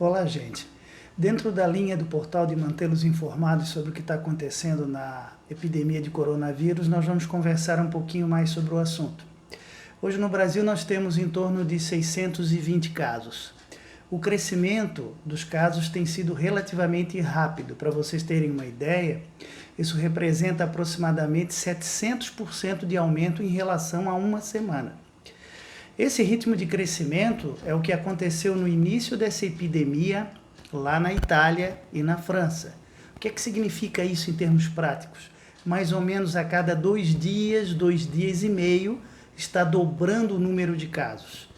Olá, gente. Dentro da linha do portal de mantê-los informados sobre o que está acontecendo na epidemia de coronavírus, nós vamos conversar um pouquinho mais sobre o assunto. Hoje no Brasil nós temos em torno de 620 casos. O crescimento dos casos tem sido relativamente rápido. Para vocês terem uma ideia, isso representa aproximadamente 700% de aumento em relação a uma semana. Esse ritmo de crescimento é o que aconteceu no início dessa epidemia lá na Itália e na França. O que é que significa isso em termos práticos? Mais ou menos a cada 2 dias, 2 dias e meio, está dobrando o número de casos.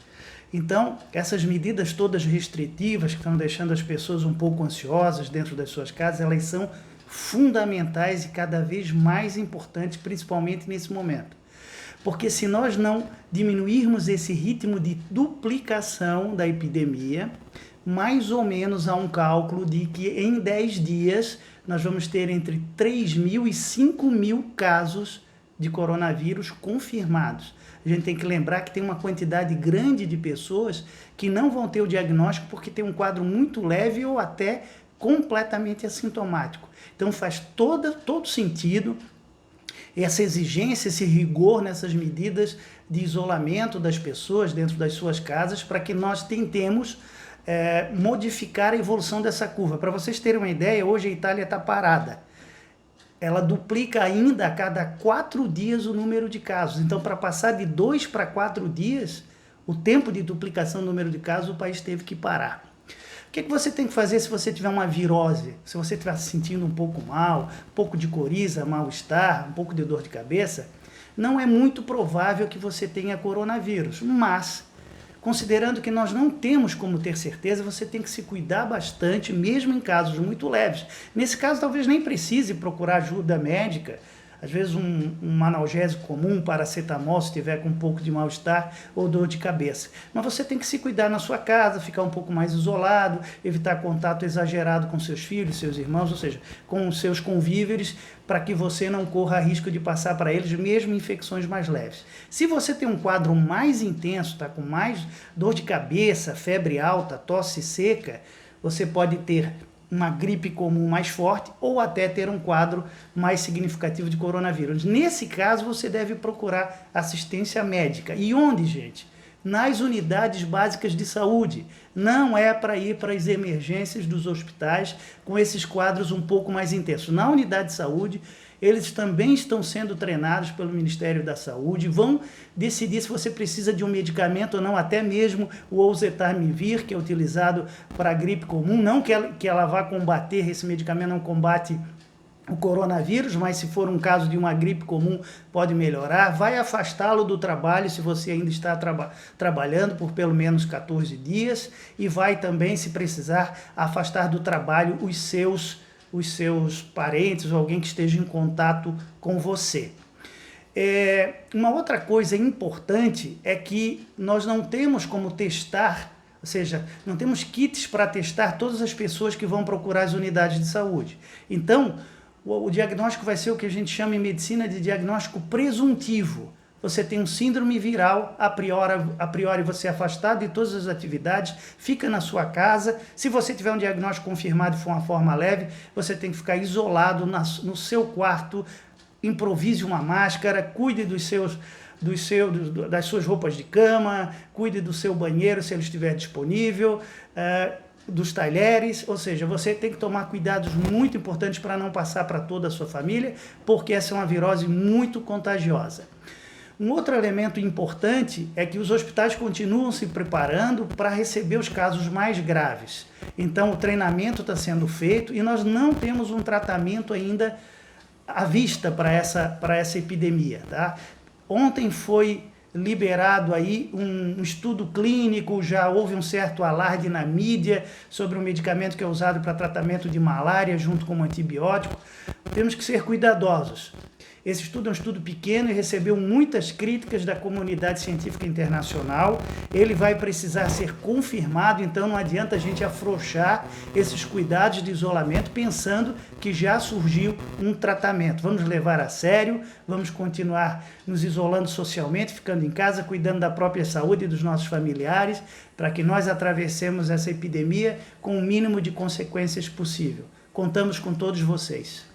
Então, essas medidas todas restritivas que estão deixando as pessoas um pouco ansiosas dentro das suas casas, elas são fundamentais e cada vez mais importantes, principalmente nesse momento. Porque se nós não diminuirmos esse ritmo de duplicação da epidemia, mais ou menos há um cálculo de que em 10 dias nós vamos ter entre 3.000 e 5.000 casos de coronavírus confirmados. A gente tem que lembrar que tem uma quantidade grande de pessoas que não vão ter o diagnóstico porque tem um quadro muito leve ou até completamente assintomático. Então faz todo sentido essa exigência, esse rigor nessas medidas de isolamento das pessoas dentro das suas casas para que nós tentemos modificar a evolução dessa curva. Para vocês terem uma ideia, hoje a Itália está parada. Ela duplica ainda a cada 4 dias o número de casos. Então, para passar de 2 para 4 dias, o tempo de duplicação do número de casos, o país teve que parar. O que você tem que fazer se você tiver uma virose, se você estiver se sentindo um pouco mal, um pouco de coriza, mal-estar, um pouco de dor de cabeça? Não é muito provável que você tenha coronavírus, mas considerando que nós não temos como ter certeza, você tem que se cuidar bastante, mesmo em casos muito leves. Nesse caso, talvez nem precise procurar ajuda médica. Às vezes um analgésico comum, paracetamol, se tiver com um pouco de mal-estar ou dor de cabeça. Mas você tem que se cuidar na sua casa, ficar um pouco mais isolado, evitar contato exagerado com seus filhos, seus irmãos, ou seja, com os seus convíveres, para que você não corra risco de passar para eles mesmo infecções mais leves. Se você tem um quadro mais intenso, está com mais dor de cabeça, febre alta, tosse seca, você pode ter uma gripe comum mais forte ou até ter um quadro mais significativo de coronavírus. Nesse caso, você deve procurar assistência médica. E onde, gente? Nas unidades básicas de saúde. Não é para ir para as emergências dos hospitais com esses quadros um pouco mais intensos. Na unidade de saúde, eles também estão sendo treinados pelo Ministério da Saúde, vão decidir se você precisa de um medicamento ou não, até mesmo o Oseltamivir, que é utilizado para a gripe comum, não que ela vá combater, esse medicamento não combate o coronavírus, mas se for um caso de uma gripe comum, pode melhorar, vai afastá-lo do trabalho se você ainda está trabalhando por pelo menos 14 dias e vai também, se precisar, afastar do trabalho os seus parentes ou alguém que esteja em contato com você. Uma outra coisa importante é que nós não temos como testar, ou seja, não temos kits para testar todas as pessoas que vão procurar as unidades de saúde. Então, o diagnóstico vai ser o que a gente chama em medicina de diagnóstico presuntivo. Você tem um síndrome viral, a priori você é afastado de todas as atividades, fica na sua casa. Se você tiver um diagnóstico confirmado e for uma forma leve, você tem que ficar isolado no seu quarto, improvise uma máscara, cuide das suas roupas de cama, cuide do seu banheiro se ele estiver disponível, dos talheres, ou seja, você tem que tomar cuidados muito importantes para não passar para toda a sua família, porque essa é uma virose muito contagiosa. Um outro elemento importante é que os hospitais continuam se preparando para receber os casos mais graves. Então, o treinamento está sendo feito e nós não temos um tratamento ainda à vista para essa epidemia. Tá? Ontem foi liberado aí um estudo clínico, já houve um certo alarde na mídia sobre um medicamento que é usado para tratamento de malária junto com um antibiótico. Temos que ser cuidadosos. Esse estudo é um estudo pequeno e recebeu muitas críticas da comunidade científica internacional. Ele vai precisar ser confirmado, então não adianta a gente afrouxar esses cuidados de isolamento pensando que já surgiu um tratamento. Vamos levar a sério, vamos continuar nos isolando socialmente, ficando em casa, cuidando da própria saúde e dos nossos familiares, para que nós atravessemos essa epidemia com o mínimo de consequências possível. Contamos com todos vocês.